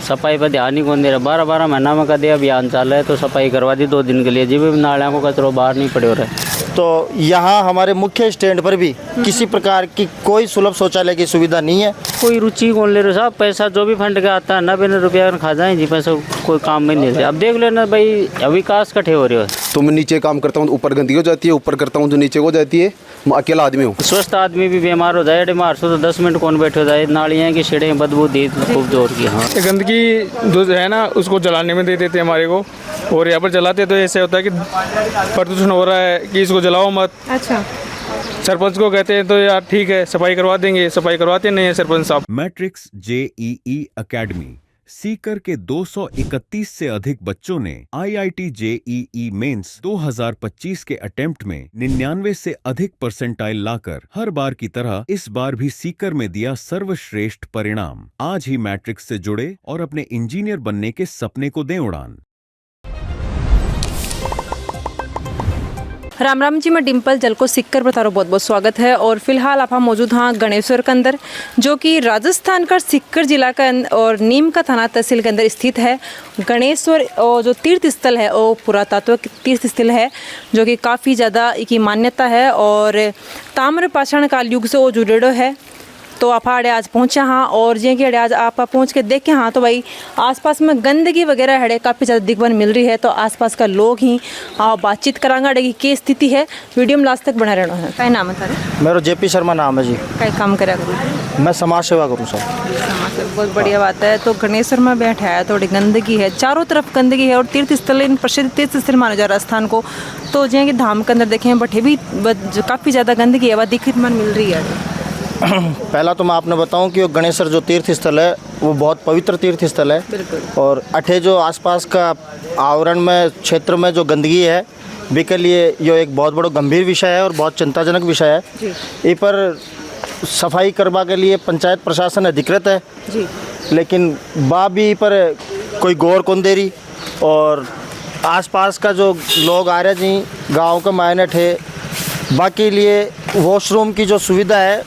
सफाई पर ध्यान ही कौन दे रहा। 12 महीना में कदे अभियान चल रहा है तो सफाई करवा दी 2 दिन के लिए, जी भी नालियों को कचरो बाहर नहीं पड़े हो रहा है। तो यहाँ हमारे मुख्य स्टैंड पर भी किसी प्रकार की कोई सुलभ शौचालय की सुविधा नहीं है। कोई रुचि कौन ले रहे साहब, पैसा जो भी फंड का आता है 90 रुपया खा जाए जी, पैसा कोई काम में नहीं देते। अब देख लेना भाई, विकास कठे हो रहे हो। तो मैं नीचे काम करता हूँ तो ऊपर गंदगी हो जाती है, ऊपर करता हूँ तो नीचे हो जाती है। मैं अकेला आदमी हूँ। स्वस्थ आदमी भी बीमार हो जाए, बीमार तो 10 मिनट कौन बैठे हो जाए। नालियाँ की शेडें बदबू दी खूब जोर की। हाँ, गंदगी जो है ना उसको जलाने में दे देते हैं हमारे को, और यहाँ पर जलाते तो ऐसे होता है कि प्रदूषण हो रहा है कि इसको जलाओ मत। अच्छा, सरपंच को कहते हैं तो यार ठीक है सफाई करवा देंगे, सफाई करवाते नहीं है सरपंच साहब। मैट्रिक्स JEE एकेडमी सीकर के 231 से अधिक बच्चों ने IIT JEE मेंस 2025 के अटेम्प्ट में 99 से अधिक परसेंटाइल लाकर हर बार की तरह इस बार भी सीकर में दिया सर्वश्रेष्ठ परिणाम। आज ही मैट्रिक्स से जुड़े और अपने इंजीनियर बनने के सपने को दें उड़ान। राम राम जी, मैं डिम्पल जल को सीकर बतारो बहुत बहुत स्वागत है। और फिलहाल आप मौजूद हाँ गणेश्वर के अंदर, जो कि राजस्थान का सीकर जिला का और नीम का थाना तहसील के अंदर स्थित है। गणेश्वर और जो तीर्थ स्थल है वो पुरातत्व तीर्थ स्थल है, जो कि काफ़ी ज़्यादा की मान्यता है और ताम्रपाषाण काल युग से वो जुड़ेड़ो है। तो आप आड़े आज पहुँचे हाँ, और जे कि आज आप पहुँच के देखें हाँ तो भाई आसपास में गंदगी वगैरह है काफ़ी ज़्यादा दिखने मिल रही है। तो आसपास का लोग ही बातचीत करांगा अड़े की क्या स्थिति है। वीडियो में लास्ट तक बना रहना है। क्या नाम है तारे? मेरा JP शर्मा नाम है जी। क्या काम करा करूँ? मैं समाज सेवा करूँ सर। समाज सेवा, बहुत बढ़िया बात है। तो गणेश्वर में बैठा है, थोड़ी गंदगी है, चारों तरफ गंदगी है और तीर्थ स्थल इन प्रसिद्ध तीर्थ स्थल माना जा राजस्थान को। तो जो कि धाम के अंदर देखें बटे भी काफ़ी ज़्यादा गंदगी है वह दिखने मन मिल रही है। पहला तो मैं आपने बताऊं कि वो गणेश्वर जो तीर्थ स्थल है वो बहुत पवित्र तीर्थ स्थल है। और अठे जो आसपास का आवरण में क्षेत्र में जो गंदगी है बिके लिए यो एक बहुत बड़ा गंभीर विषय है और बहुत चिंताजनक विषय है। इस पर सफाई करवा के लिए पंचायत प्रशासन अधिकृत है जी, लेकिन भी पर कोई गौर कौन दे रही। और आसपास का जो लोग आ रहे जी गाँव के मायने थे, बाकी लिए वॉशरूम की जो सुविधा है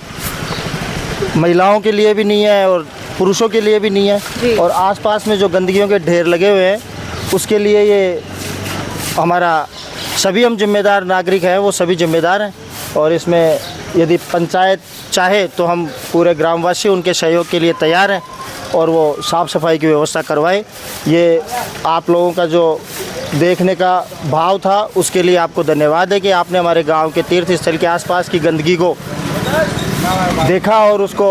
महिलाओं के लिए भी नहीं है और पुरुषों के लिए भी नहीं है। और आसपास में जो गंदगियों के ढेर लगे हुए हैं उसके लिए ये हमारा सभी हम जिम्मेदार नागरिक हैं, वो सभी जिम्मेदार हैं। और इसमें यदि पंचायत चाहे तो हम पूरे ग्रामवासी उनके सहयोग के लिए तैयार हैं और वो साफ़ सफाई की व्यवस्था करवाए। ये आप लोगों का जो देखने का भाव था उसके लिए आपको धन्यवाद है कि आपने हमारे गांव के तीर्थ स्थल के आसपास की गंदगी को देखा और उसको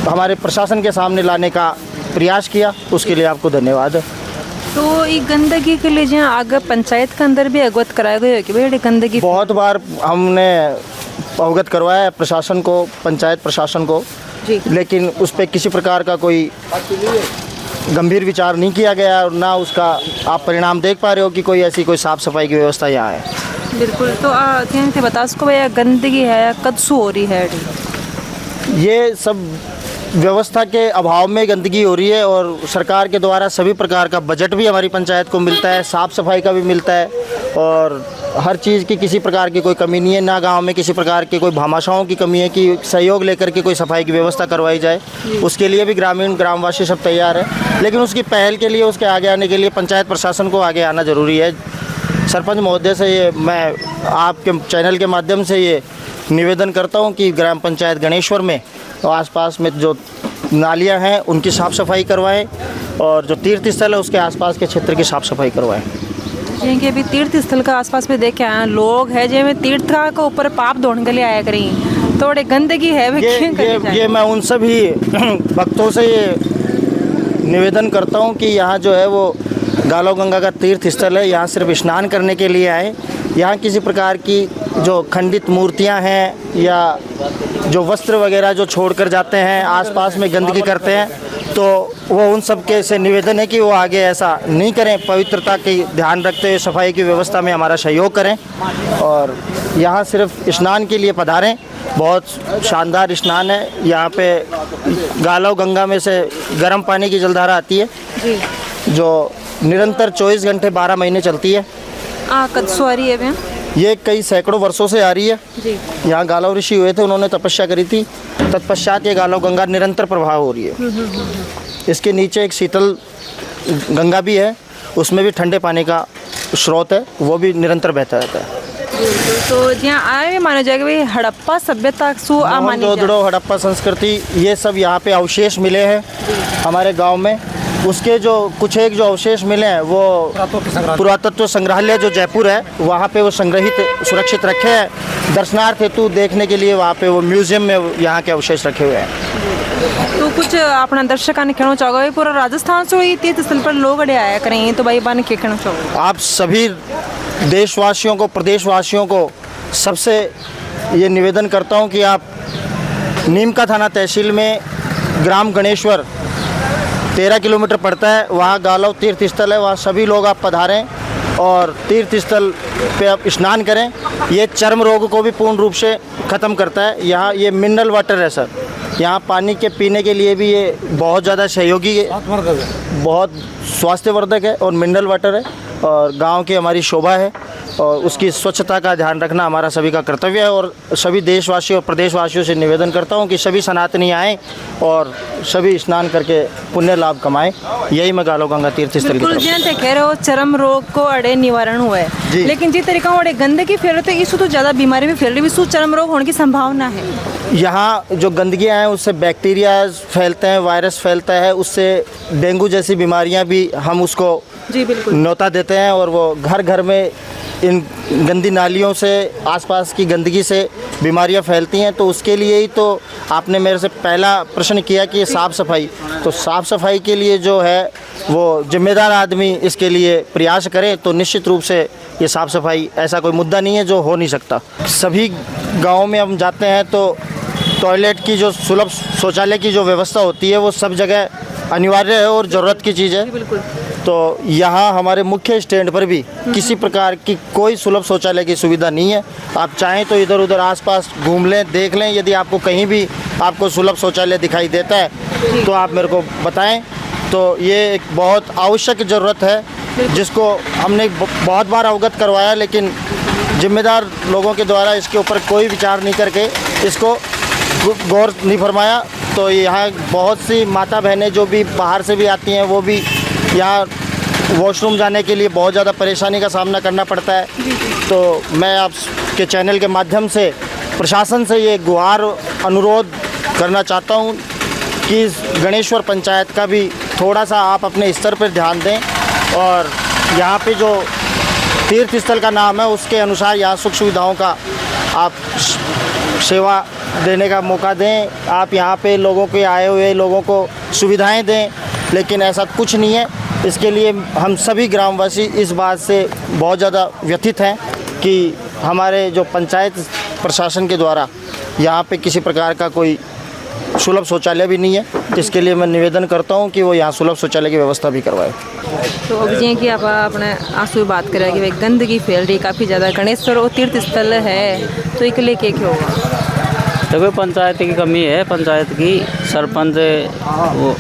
हमारे प्रशासन के सामने लाने का प्रयास किया, उसके लिए आपको धन्यवाद है। तो ये गंदगी के लिए जहाँ आगे पंचायत के अंदर भी अवगत कराया गया है कि भाई गंदगी बहुत बार हमने अवगत करवाया है प्रशासन को, पंचायत प्रशासन को जी, लेकिन उस पर किसी प्रकार का कोई गंभीर विचार नहीं किया गया और ना उसका आप परिणाम देख पा रहे हो कि कोई ऐसी कोई साफ़ सफाई की व्यवस्था यहाँ है। बिल्कुल। तो बता उसको भैया गंदगी है कद से हो रही है? ये सब व्यवस्था के अभाव में गंदगी हो रही है और सरकार के द्वारा सभी प्रकार का बजट भी हमारी पंचायत को मिलता है, साफ़ सफाई का भी मिलता है और हर चीज़ की किसी प्रकार की कोई कमी नहीं है। ना गांव में किसी प्रकार की कोई भामाशाहों की कमी है कि सहयोग लेकर के कोई सफाई की व्यवस्था करवाई जाए। उसके लिए भी ग्रामवासी सब तैयार है, लेकिन उसकी पहल के लिए, उसके आगे आने के लिए पंचायत प्रशासन को आगे आना ज़रूरी है। सरपंच महोदय से ये मैं आपके चैनल के माध्यम से ये निवेदन करता हूँ कि ग्राम पंचायत गणेश्वर में तो आसपास में जो नालियाँ हैं उनकी साफ़ सफाई करवाएं और जो तीर्थ स्थल है उसके आसपास के क्षेत्र की साफ़ सफाई करवाएं। जी, अभी तीर्थ स्थल का आसपास में देखे आए लोग हैं जो में तीर्थ का ऊपर पाप धोने के लिए आया करें, थोड़े गंदगी है ये मैं उन सभी भक्तों से ये निवेदन करता हूँ कि यहाँ जो है वो गालव गंगा का तीर्थ स्थल है, यहाँ सिर्फ स्नान करने के लिए आए। यहाँ किसी प्रकार की जो खंडित मूर्तियाँ हैं या जो वस्त्र वगैरह जो छोड़ कर जाते हैं, आसपास में गंदगी करते हैं, तो वो उन सब के से निवेदन है कि वो आगे ऐसा नहीं करें, पवित्रता की ध्यान रखते हुए सफाई की व्यवस्था में हमारा सहयोग करें और यहाँ सिर्फ स्नान के लिए पधारें। बहुत शानदार स्नान है यहाँ पे, गालव गंगा में से गर्म पानी की जलधारा आती है जी, जो निरंतर 24 घंटे 12 महीने चलती है। कब से आ रही है? ये कई सैकड़ों वर्षों से आ रही है जी। यहाँ गालव ऋषि हुए थे, उन्होंने तपस्या करी थी, तत्पश्चात ये गालव गंगा निरंतर प्रवाह हो रही है। इसके नीचे एक शीतल गंगा भी है, उसमें भी ठंडे पानी का स्रोत है, वो भी निरंतर बहता रहता है। तो ज्याँ आए माना जाएगा भाई हड़प्पा सभ्यता सु आ मानी जाए। मोहनजोदड़ो, हड़प्पा संस्कृति, ये सब यहाँ पे अवशेष मिले हैं हमारे गांव में। उसके जो कुछ एक जो अवशेष मिले हैं वो पुरातत्व संग्रहालय जो जयपुर है वहाँ पे वो संग्रहित सुरक्षित रखे हैं। दर्शनार्थ हेतु देखने के लिए वहाँ पे वो म्यूजियम में यहाँ के अवशेष रखे हुए हैं। तो कुछ अपना दर्शकों ने कहना चाहोगे पूरा राजस्थान से ही तीर्थ स्थल पर लोग अड़े आया करें, तो भाई बाने क्या कहना चाहोगे? आप सभी देशवासियों को, प्रदेशवासियों को सबसे ये निवेदन करता हूँ कि आप नीमका थाना तहसील में ग्राम गणेश्वर 13 किलोमीटर पड़ता है, वहाँ गालव तीर्थ स्थल है, वहाँ सभी लोग आप पधारें और तीर्थ स्थल पे आप स्नान करें। ये चर्म रोग को भी पूर्ण रूप से ख़त्म करता है। यहाँ ये मिनरल वाटर है सर, यहाँ पानी के पीने के लिए भी ये बहुत ज़्यादा सहयोगी है, बहुत स्वास्थ्यवर्धक है और मिनरल वाटर है और गांव की हमारी शोभा है और उसकी स्वच्छता का ध्यान रखना हमारा सभी का कर्तव्य है। और सभी देशवासियों और प्रदेशवासियों से निवेदन करता हूं कि सभी सनातनी आएँ और सभी स्नान करके पुण्य लाभ कमाएं। यही मैं गालो गंगा तीर्थ स्थल की बिल्कुल तरफ जी ते कह रहे हो चरम रोग को अड़े निवारण हुआ है, जी। लेकिन जिस तरीका अड़े गंदगी फैल रही है इससे तो ज़्यादा बीमारी भी फैल रही है, इससे चरम रोग होने की संभावना है। यहाँ जो गंदगियाँ हैं उससे बैक्टीरिया फैलते हैं, वायरस फैलता है, उससे डेंगू जैसी बीमारियाँ भी हम उसको जी बिल्कुल न्योता देते हैं और वो घर घर में इन गंदी नालियों से, आसपास की गंदगी से बीमारियां फैलती हैं। तो उसके लिए ही तो आपने मेरे से पहला प्रश्न किया कि साफ़ सफाई, तो साफ़ सफाई के लिए जो है वो जिम्मेदार आदमी इसके लिए प्रयास करें तो निश्चित रूप से ये साफ़ सफाई ऐसा कोई मुद्दा नहीं है जो हो नहीं सकता। सभी गाँव में हम जाते हैं तो टॉयलेट की जो सुलभ शौचालय की जो व्यवस्था होती है वो सब जगह अनिवार्य है और ज़रूरत की चीज़ है। बिल्कुल। तो यहाँ हमारे मुख्य स्टैंड पर भी किसी प्रकार की कोई सुलभ शौचालय की सुविधा नहीं है। आप चाहें तो इधर उधर आसपास घूम लें, देख लें, यदि आपको कहीं भी आपको सुलभ शौचालय दिखाई देता है तो आप मेरे को बताएं। तो ये एक बहुत आवश्यक ज़रूरत है जिसको हमने बहुत बार अवगत करवाया, लेकिन जिम्मेदार लोगों के द्वारा इसके ऊपर कोई विचार नहीं करके इसको गौर नहीं फरमाया। तो यहाँ बहुत सी माता बहनें जो भी बाहर से भी आती हैं वो भी यहाँ वॉशरूम जाने के लिए बहुत ज़्यादा परेशानी का सामना करना पड़ता है। तो मैं आपके चैनल के माध्यम से प्रशासन से ये गुहार अनुरोध करना चाहता हूँ कि गणेश्वर पंचायत का भी थोड़ा सा आप अपने स्तर पर ध्यान दें और यहाँ पे जो तीर्थ स्थल का नाम है उसके अनुसार यहाँ सुख सुविधाओं का आप सेवा देने का मौका दें। आप यहाँ पे लोगों के आए हुए लोगों को सुविधाएं दें, लेकिन ऐसा कुछ नहीं है। इसके लिए हम सभी ग्रामवासी इस बात से बहुत ज़्यादा व्यथित हैं कि हमारे जो पंचायत प्रशासन के द्वारा यहाँ पे किसी प्रकार का कोई सुलभ शौचालय भी नहीं है। इसके लिए मैं निवेदन करता हूँ कि वो यहाँ सुलभ शौचालय की व्यवस्था भी करवाए। तो अब जी कि आप अपने आंसू में बात करें कि भाई गंदगी फैल रही काफ़ी ज़्यादा, गणेश्वर और तीर्थ स्थल है, तो एक लिए क्या होगा? देखो पंचायत की कमी है, पंचायत की सरपंच,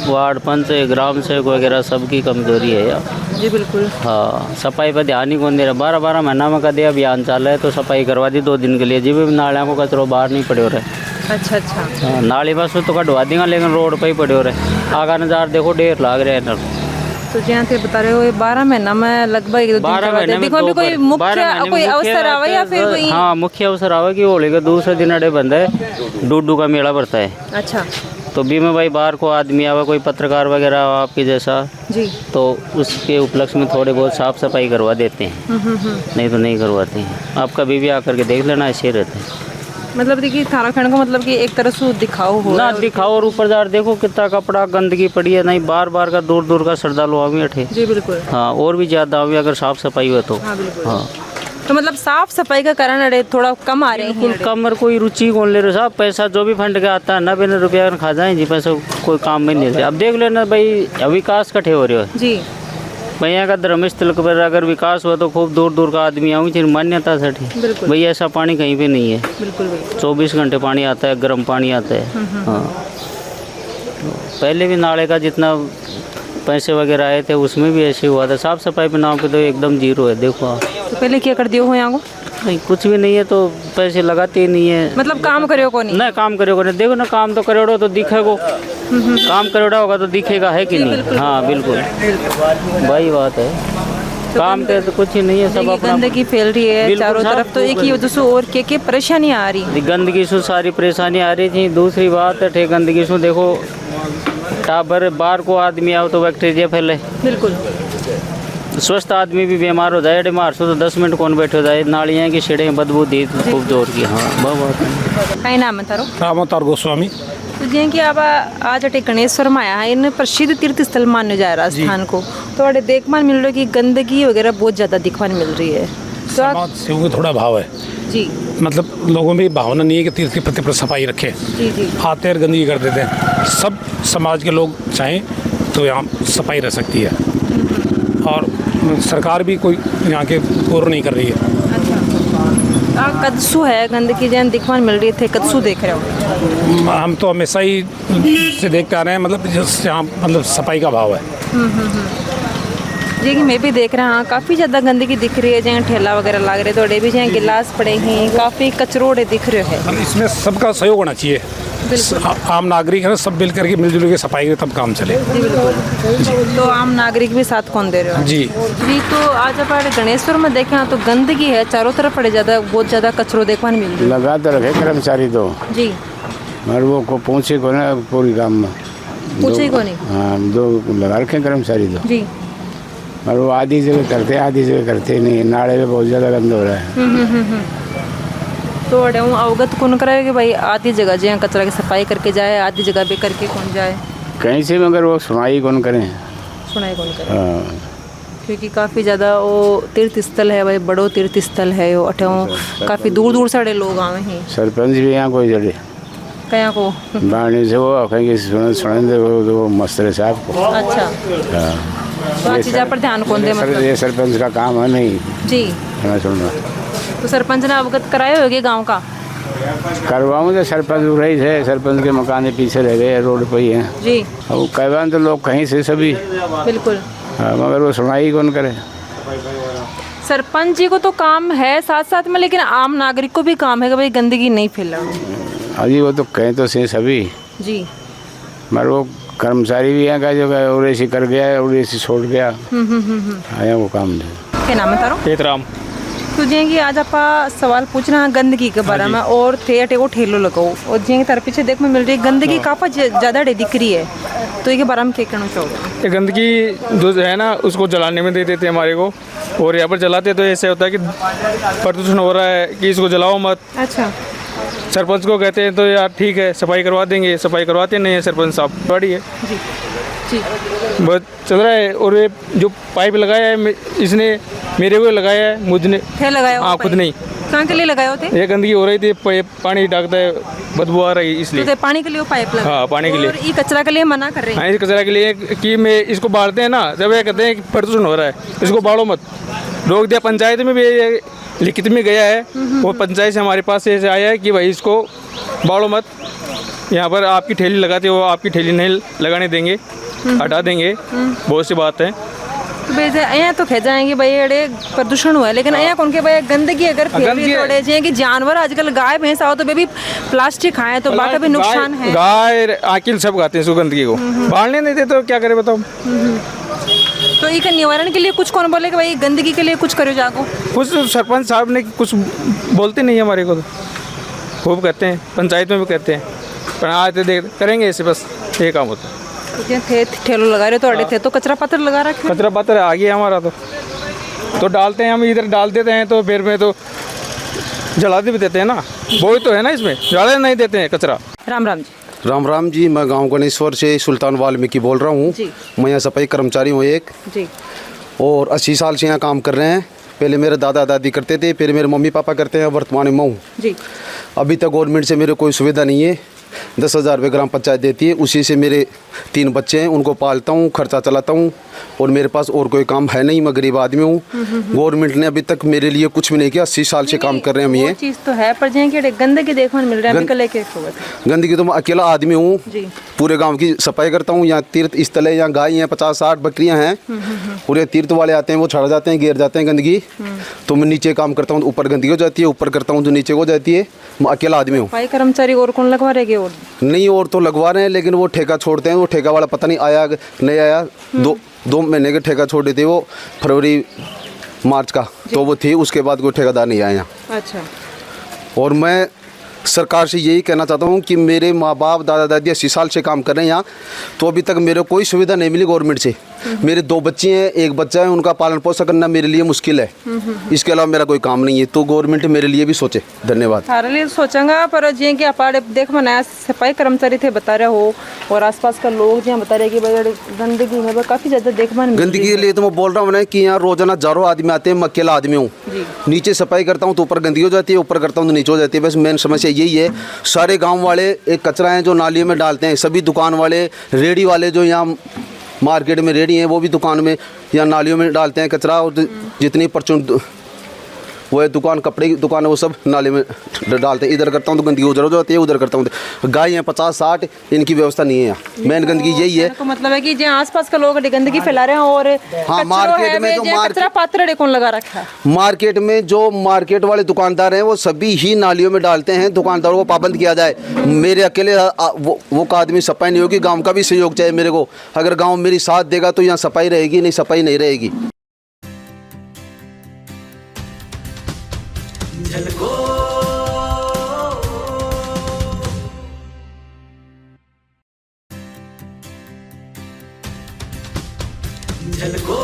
वार्ड पंच, ग्राम सेवक वगैरह सबकी कमजोरी है यार। जी बिल्कुल। हाँ, सफाई पर ध्यान ही कौन दे रहा। 12 महीना में कदे अभियान चाल है तो सफाई करवा दी 2 दिन के लिए। जी भी नालियों को कचरो बाहर नहीं पड़े हो रहे। अच्छा अच्छा। हाँ, नाली बस तो कटवा देंगे लेकिन रोड पर ही पड़े हो रहे। आगा नज़ार देखो, ढेर लाग रहे हैं। तो जहाँ थे बता रहे हो 12 महीना में लगभग 12 महीने में कोई मुख्य कोई अवसर आवा या फिर कोई? हाँ, मुख्य अवसर आवा कि होली के दूसरे दिन अड़े बंद है, डूडू का मेला पड़ता है। अच्छा। तो भी में भाई बाहर को आदमी आवा, कोई पत्रकार वगैरह आवा आपके जैसा, जी, तो उसके उपलक्ष्य में थोड़े बहुत साफ सफाई करवा देते हैं, नहीं तो नहीं करवाते हैं। आप कभी भी आकर के देख लेना, ऐसे रहते हैं। मतलब देखिए थाराखंड को मतलब कि एक तरह से दिखाओ हो ना दिखाओ और ऊपर जा देखो कितना कपड़ा गंदगी पड़ी है। नहीं बार का दूर का श्रद्धालु आवे अठे। जी बिल्कुल। हाँ, और भी ज़्यादा आवे अगर साफ सफाई हो तो। हाँ बिल्कुल। हाँ, तो मतलब साफ सफाई का कारण अड़े थोड़ा कम आ रहे हैं। कम और कोई रुचि कौन ले रहे साहब। पैसा जो भी फंड का आता है ना, बिना रुपया खा जाए जी, पैसा कोई काम में नहीं ले। अब देख लेना भाई, विकास कठे हो रहे हो जी। भैया का धर्मस्थल पर अगर विकास हुआ तो खूब दूर का आदमी आऊँ फिर मान्यता सठी। बिल्कुल। भैया ऐसा पानी कहीं पे नहीं है। बिल्कुल बिल्कुल। 24 घंटे पानी आता है, गर्म पानी आता है। हाँ, पहले भी नाले का जितना पैसे वगैरह आए थे उसमें भी ऐसे हुआ था। साफ सफाई पे नाम पे तो एकदम जीरो है। देखो आप तो पहले क्या कर दियो हो यहाँ को? नहीं कुछ भी नहीं है तो पैसे लगाते ही नहीं है। मतलब काम करियो को नहीं? ना काम करोगे ना, देखो ना काम तो करोड़ो तो दिखेगो, काम करोड़ा होगा तो दिखेगा, है कि नहीं? हाँ बिल्कुल वही बात है, काम के तो कुछ ही नहीं है, सब देखिए, अपना गंदगी फैल रही है बिल्कुल चारों साहब, तरफ, तो एक ही वजह से और क्या परेशानी आ रही? गंदगी से सारी परेशानी आ रही थी। दूसरी बात है ठे गंदगी से देखो टाबर बाहर को आदमी आओ तो बैक्टीरिया फैले, बिल्कुल स्वस्थ आदमी भी बीमार हो जाए, बीमार से तो 10 मिनट कौन बैठे हो जाए, नालियाँ की छेड़े बदबू दी खूब जोर की। हाँ बहुत कई नाम है तारो? रामावतार गोस्वामी। तो जियां कि आप आज अटे गणेश्वर में आया है, इन प्रसिद्ध तीर्थ स्थल माने जा रहा राजस्थान को, तो अटे देखमान मिल रहा है कि गंदगी वगैरह बहुत ज़्यादा दिखवान मिल रही है, तो आप समाज सेवा का थोड़ा भाव है, जी मतलब लोगों में भावना नहीं है कि तीर्थ के प्रति पर सफाई रखे, जी जी आते और गंदगी कर देते हैं। सब समाज के लोग चाहें तो यहाँ सफाई रह सकती है, और सरकार भी कोई यहाँ के पूर्ण नहीं कर रही है। कदसू है गंदगी जैन दिखवान मिल रही थे, कदसू देख रहे हो? हम तो हमेशा ही से देखते आ रहे हैं, मतलब जिस यहाँ मतलब सफाई का भाव है। जी कि मैं भी देख रहा हूँ काफ़ी ज़्यादा गंदगी दिख रही है, जहाँ ठेला वगैरह लग रहे थोड़े भी, जहाँ गिलास पड़े हैं, काफ़ी कचरोड़े दिख रहे हैं। अब इसमें सबका सहयोग होना चाहिए, आम नागरिक है ना, सब मिल करके मिलजुल के सफाई के तब काम चले। जी बिल्कुल। तो आम नागरिक भी साथ कौन दे रहे हो? जी जी तो आज आप गणेश्वर में देखें तो गंदगी है चारों तरफ, पड़े ज़्यादा बहुत ज़्यादा कचरो देखने मिल रही लगा तो रखे कर्मचारी तो, जी मगर वो को पहुँचे को ना पूरी काम में, पूछे को नहीं? हाँ 2 लगा रखे कर्मचारी तो, जी और वो आधी जगह करते हैं आधी जगह करते नहीं, नाले में बहुत ज़्यादा गंद हो रहा है। तो अड़े हूँ अवगत कौन कराए कि भाई आधी जगह जहाँ कचरा की सफाई करके जाए, आधी जगह भी करके कौन जाए? कहीं से मगर वो सुनाई कौन करें। सुनाई कौन करे? हाँ क्योंकि काफ़ी ज़्यादा वो तीर्थ स्थल है भाई, बड़ो तीर्थ स्थल है वो, अठे काफ़ी दूर दूर से लोग आवे हैं। सरपंच भी यहाँ कोई जड़े कया को? बाणी से वो कहेंगे सुने वो मस्तर साहब को। अच्छा तो आज चीज़ा पर ध्यान कौन दे? मतलब ये सरपंच का काम है नहीं जी, मैं सुनना तो सरपंच ने अवगत कराए होगे गांव का? करवाऊँ तो सरपंच रही थे, सरपंच के मकान पीछे रह गए, रोड पर ही हैं। जी अब कहवान तो लोग कहीं से सभी, बिल्कुल। हाँ, मगर वो सुनाई कौन करे। सरपंच जी को तो काम है साथ साथ में, लेकिन आम नागरिक को भी काम है कि भाई गंदगी नहीं फैलाओ। अजी वो तो कहें तो से सभी, जी मगर वो कर्मचारी भी हैं का जो और ऐसी कर गया और ऐसी छोड़ गया, आया वो काम नहीं। क्या नाम है तारो? हेतराम। तो जी कि आज आप सवाल पूछ रहे हैं गंदगी के बारे में, और थे अटे को ठेलो लगाओ, और जी तार पीछे देख में मिल रही है गंदगी काफ़ी ज़्यादा दिख रही है, तो ये बारे में क्या कहना चाहोगे? ये गंदगी जो है ना उसको जलाने में दे देते हैं हमारे को, और यहाँ पर जलाते तो ऐसे होता है कि प्रदूषण हो रहा है कि इसको जलाओ मत। अच्छा सरपंच को कहते हैं तो यार ठीक है सफाई करवा देंगे, सफाई करवाते नहीं है सरपंच साहब, बड़ी है जी जी बहुत चल रहा है। और ये जो पाइप लगाया है इसने मेरे को लगाया है, मुझने थे लगाया? हाँ खुद नहीं। कहाँ के लिए लगाए होते? ये गंदगी हो रही थी, पानी डालता है बदबू आ रही इसलिए। तो पानी के लिए वो पाइप लगा? हाँ पानी के लिए। और ये कचरा के लिए मना कर रहे हैं? हाँ इस कचरा के लिए कि मैं इसको बाढ़ते हैं ना, जब ये कहते हैं कि प्रदूषण हो रहा है इसको बाढ़ो मत, रोक दिया। पंचायत में भी ये लिखित में गया है, वो पंचायत से हमारे पास ऐसे आया है कि भाई इसको बाढ़ो मत, यहाँ पर आपकी ठेली लगाते हो, आपकी ठेली नहीं लगाने देंगे, हटा देंगे, बहुत सी बात है। तो वैसे यहाँ तो कह जाएंगे भाई अड़े प्रदूषण हुआ है, लेकिन यहाँ कौन के भाई गंदगी अगर फैल रही है तो अड़े जाए कि जानवर आजकल गाय भैंस आओ तो बेबी प्लास्टिक खाएं तो बाकी भी नुकसान है। गाय आकिल सब खाते हैं इसको गंदगी को, बाढ़ने नहीं देते तो क्या करे बताओ। तो इसका निवारण के लिए कुछ कौन बोले कि भाई गंदगी के लिए कुछ करो जाको? कुछ सरपंच साहब ने कुछ बोलते नहीं है हमारे को, तो खूब कहते हैं, पंचायत में भी कहते हैं, पर आते देख करेंगे ऐसे, बस ये काम होता है। थे ठेलो लगा रहे तो अड़े थे तो कचरा पत्थर लगा रखे? कचरा पत्थर आ गया हमारा तो डालते हैं हम, इधर डाल देते हैं तो फिर में तो जला भी देते हैं ना, वो तो है ना, इसमें जला नहीं देते हैं कचरा। राम राम जी। राम राम जी, मैं गांव गणेश्वर से सुल्तान वाल्मीकि बोल रहा हूँ। जी। मैं यहाँ सफाई कर्मचारी हूँ एक, जी और 80 साल से यहाँ काम कर रहे हैं। पहले मेरे दादा दादी करते थे, फिर मेरे मम्मी पापा करते हैं, वर्तमान में मैं हूँ। जी अभी तक गवर्नमेंट से मेरे कोई सुविधा नहीं है। 10,000 रुपये ग्राम पंचायत देती है, उसी से मेरे 3 बच्चे हैं, उनको पालता हूँ, खर्चा चलाता हूँ, और मेरे पास और कोई काम है नहीं, मैं गरीब आदमी हूँ। गवर्नमेंट ने अभी तक मेरे लिए कुछ भी नहीं किया। 80 साल से काम कर रहे हैं हम। ये चीज़ तो है, पर जहाँ की गंदगी देखने मिल रहा है लेके गंदगी तो मैं अकेला आदमी हूँ, जी। पूरे गांव की सफाई करता हूँ। यहाँ तीर्थ स्थल है, यहाँ गाय हैं, 50-60 बकरियाँ हैं, पूरे तीर्थ वाले आते हैं, वो छड़ जाते हैं, गिर जाते हैं गंदगी, तो मैं नीचे काम करता हूँ तो ऊपर गंदगी हो जाती है, ऊपर करता हूँ तो नीचे हो जाती है। मैं अकेला आदमी हूँ। सफाई कर्मचारी और कौन लगवा रहे और नहीं, और तो लगवा रहे हैं, लेकिन वो ठेका छोड़ते हैं। वो ठेका वाला पता नहीं आया नहीं आया। दो महीने के ठेका छोड़ देते वो, फरवरी मार्च का, तो वो थी। उसके बाद कोई ठेकेदार नहीं आया। अच्छा। और मैं सरकार से यही कहना चाहता हूँ कि मेरे माँ बाप दादा दादी 80 साल से काम कर रहे हैं यहाँ, तो अभी तक मेरे कोई सुविधा नहीं मिली गवर्नमेंट से। मेरे 2 बच्चे हैं, 1 बच्चा है, उनका पालन पोषण करना मेरे लिए मुश्किल है। इसके अलावा मेरा कोई काम नहीं है, तो गवर्नमेंट मेरे लिए भी सोचे। धन्यवाद। थारे लिए सोचेंगा, पर जी कि आप देख मनाया सफाई कर्मचारी थे बता रहे हो, और आसपास का लोग जो बता रहे कि भाई गंदगी है, काफ़ी ज़्यादा देखभाल गंदगी के लिए तो मैं बोल रहा हूँ ना कि यहाँ रोजाना हजारों आदमी आते हैं। मैं अकेला आदमी हूँ। नीचे सफाई करता हूँ तो ऊपर गंदगी हो जाती है, ऊपर करता हूँ तो नीचे हो जाती है। बस मेन समस्या यही है। सारे गांव वाले एक कचरा है जो नालियों में डालते हैं। सभी दुकान वाले, रेडी वाले जो यहाँ मार्केट में रेडी हैं, वो भी दुकान में या नालियों में डालते हैं कचरा। और जितनी परचून वो है दुकान, कपड़े की दुकान है, वो सब नाले में डालते हैं। इधर करता हूँ तो गंदगी उधर हो जाती है, उधर करता हूँ तो। गाय हैं 50-60, इनकी व्यवस्था नहीं है यहाँ। मेन गंदगी यही है। तो मतलब है कि जो आसपास के लोग गंदगी फैला रहे हैं, और हाँ, मार्केट में जो कचरा पात्र कौन लगा रखा है? मार्केट में जो मार्केट वाले दुकानदार हैं वो सभी ही नालियों में डालते हैं। दुकानदारों को पाबंद किया जाए। मेरे अकेले वो आदमी सफाई नहीं होगी। गाँव का भी सहयोग चाहिए मेरे को। अगर गाँव मेरी साथ देगा तो यहाँ सफाई रहेगी, नहीं सफाई नहीं रहेगी। झलको